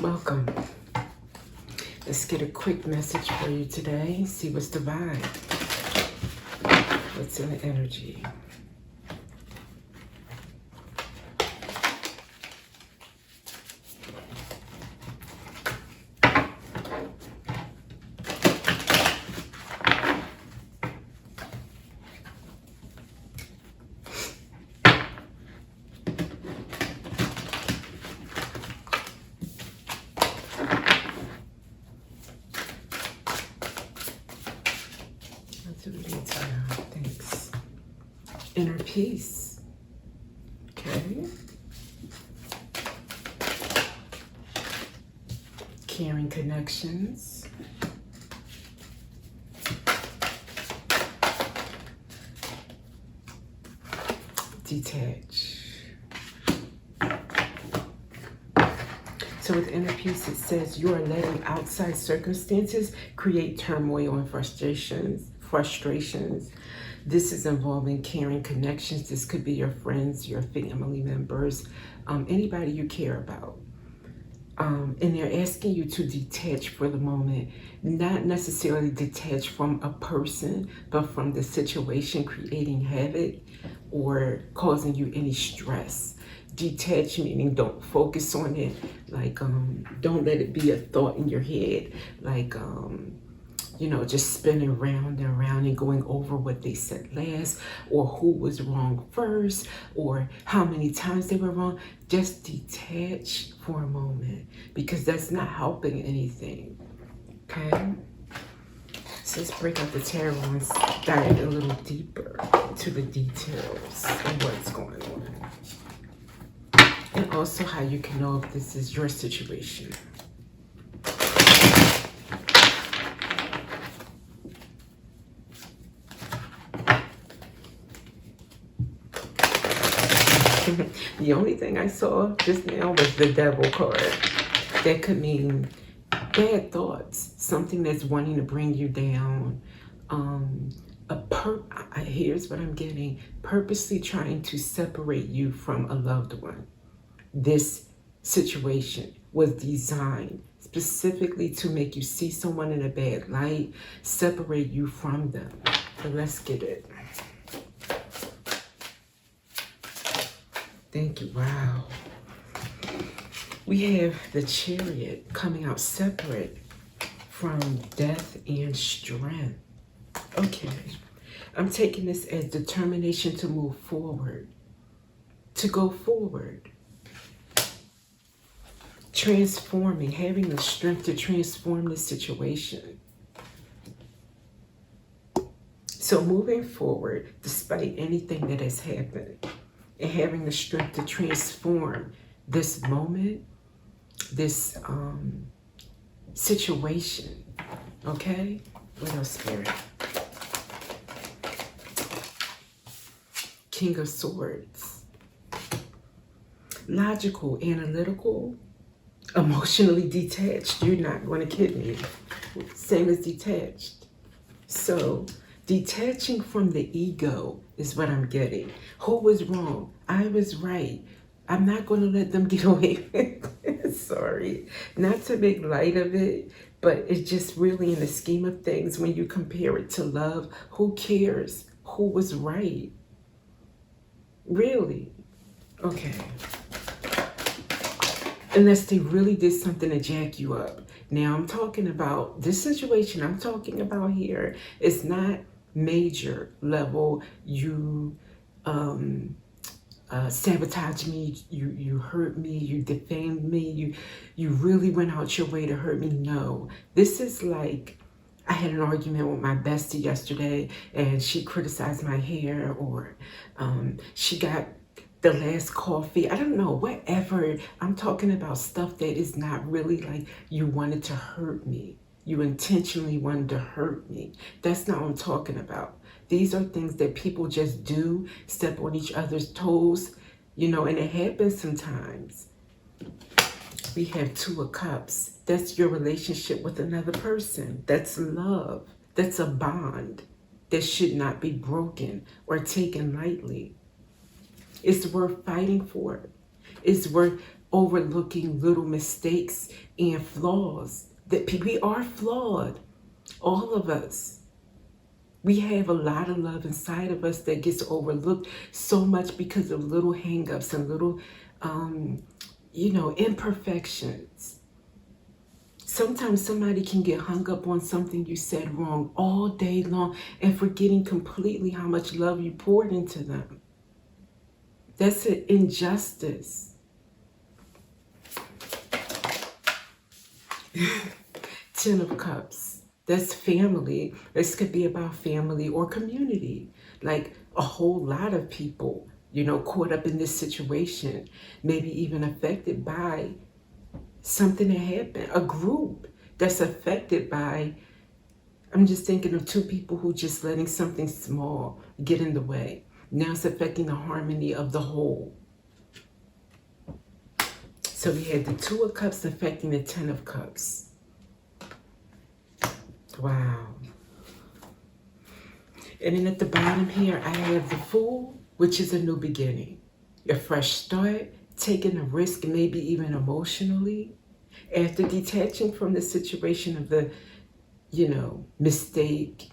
Welcome. Let's get a quick message for you today. See what's the vibe. What's in the energy. Thanks. Inner peace. Okay. Caring connections. Detach. So with inner peace, it says you are letting outside circumstances create turmoil and frustrations. This is involving caring connections. This could be your friends, your family members, anybody you care about. And they're asking you to detach for the moment, not necessarily detach from a person, but from the situation creating havoc or causing you any stress. Detach meaning don't focus on it, like don't let it be a thought in your head, like just spinning round and round and going over what they said last, or who was wrong first, or how many times they were wrong. Just detach for a moment, because that's not helping anything. Okay? So let's break out the tarot and dive a little deeper to the details of what's going on. And also how you can know if this is your situation. The only thing I saw just now was the Devil card. That could mean bad thoughts, something that's wanting to bring you down. Here's what I'm getting: purposely trying to separate you from a loved one. This situation was designed specifically to make you see someone in a bad light, separate you from them. But let's get it. Thank you. Wow. We have the Chariot coming out separate from death and strength. Okay. I'm taking this as determination to move forward, to go forward. Transforming, having the strength to transform the situation. So moving forward, despite anything that has happened, and having the strength to transform this moment, this situation. Okay? What else, Spirit? King of Swords. Logical, analytical, emotionally detached. You're not going to kid me. Same as detached. So, detaching from the ego is what I'm getting. Who was wrong? I was right. I'm not going to let them get away with it. Sorry. Not to make light of it, but it's just really in the scheme of things, when you compare it to love, who cares who was right? Really? Okay. Unless they really did something to jack you up. Now, I'm talking about this situation I'm talking about here. It's not major level. You sabotage me, you hurt me, you defamed me, you really went out your way to hurt me. No, this is like, I had an argument with my bestie yesterday and she criticized my hair, or she got the last coffee. I don't know, whatever. I'm talking about stuff that is not really like you wanted to hurt me. You intentionally wanted to hurt me. That's not what I'm talking about. These are things that people just do, step on each other's toes, and it happens sometimes. We have Two of Cups. That's your relationship with another person. That's love. That's a bond that should not be broken or taken lightly. It's worth fighting for. It's worth overlooking little mistakes and flaws. That we are flawed, all of us. We have a lot of love inside of us that gets overlooked so much because of little hangups and little, imperfections. Sometimes somebody can get hung up on something you said wrong all day long and forgetting completely how much love you poured into them. That's an injustice. Ten of Cups. That's family. This could be about family or community. Like a whole lot of people, caught up in this situation, maybe even affected by something that happened. A group that's affected by, I'm just thinking of two people who just letting something small get in the way. Now it's affecting the harmony of the whole. So we had the Two of Cups affecting the Ten of Cups. Wow. And then at the bottom here, I have the Fool, which is a new beginning. A fresh start, taking a risk, maybe even emotionally. After detaching from the situation of the, mistake,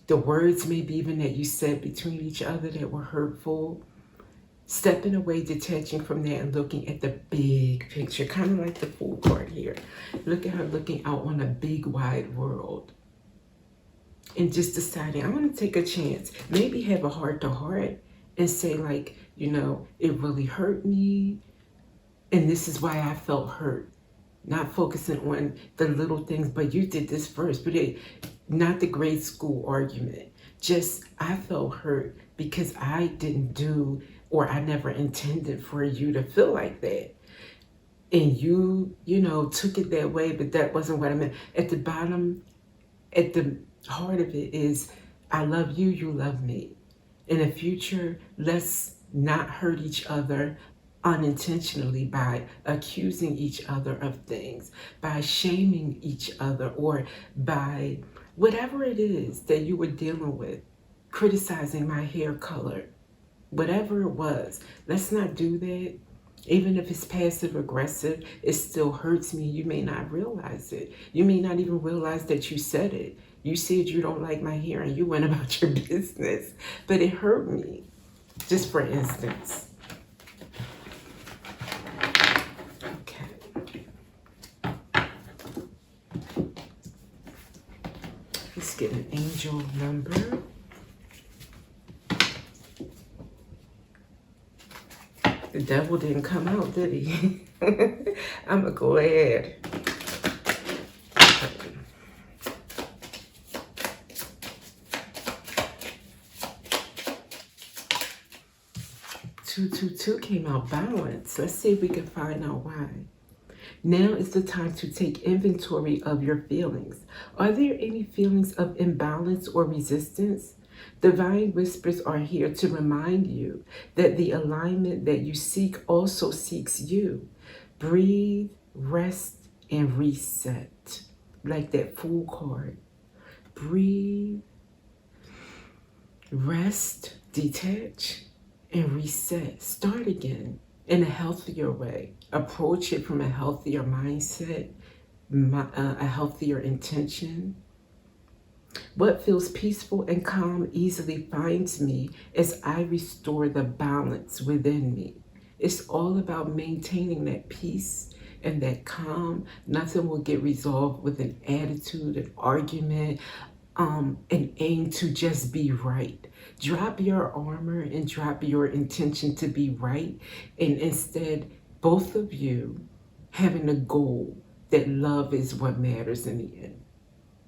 the words maybe even that you said between each other that were hurtful. Stepping away, detaching from that and looking at the big picture, kind of like the Fool card here. Look at her looking out on a big wide world. And just deciding, I'm going to take a chance. Maybe have a heart-to-heart and say like, it really hurt me. And this is why I felt hurt. Not focusing on the little things, but you did this first. But not the grade school argument. Just, I felt hurt because I didn't do, or I never intended for you to feel like that. And you, took it that way, but that wasn't what I meant. At the bottom, at the heart of it is, I love you, you love me. In the future, let's not hurt each other unintentionally by accusing each other of things, by shaming each other, or by whatever it is that you were dealing with, criticizing my hair color, whatever it was. Let's not do that. Even if it's passive aggressive, it still hurts me. You may not realize it. You may not even realize that you said it. You said you don't like my hair and you went about your business, but it hurt me, just for instance. Okay. Let's get an angel number. The devil didn't come out, did he? I'm glad. 222 came out, balance. Let's see if we can find out why. Now is the time to take inventory of your feelings. Are there any feelings of imbalance or resistance? Divine whispers are here to remind you that the alignment that you seek also seeks you. Breathe, rest, and reset. Like that Fool card. Breathe, rest, detach, and reset. Start again in a healthier way. Approach it from a healthier mindset, a healthier intention. What feels peaceful and calm easily finds me as I restore the balance within me. It's all about maintaining that peace and that calm. Nothing will get resolved with an attitude, an argument, an aim to just be right. Drop your armor and drop your intention to be right, and instead, both of you having a goal that love is what matters in the end.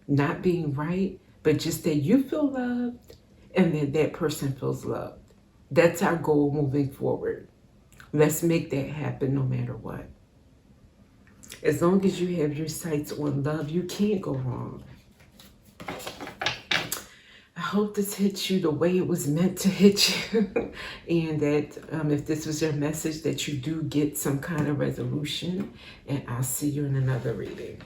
Not being right, but just that you feel loved and that that person feels loved. That's our goal moving forward. Let's make that happen no matter what. As long as you have your sights on love, you can't go wrong. I hope this hits you the way it was meant to hit you. And that if this was your message, that you do get some kind of resolution. And I'll see you in another reading.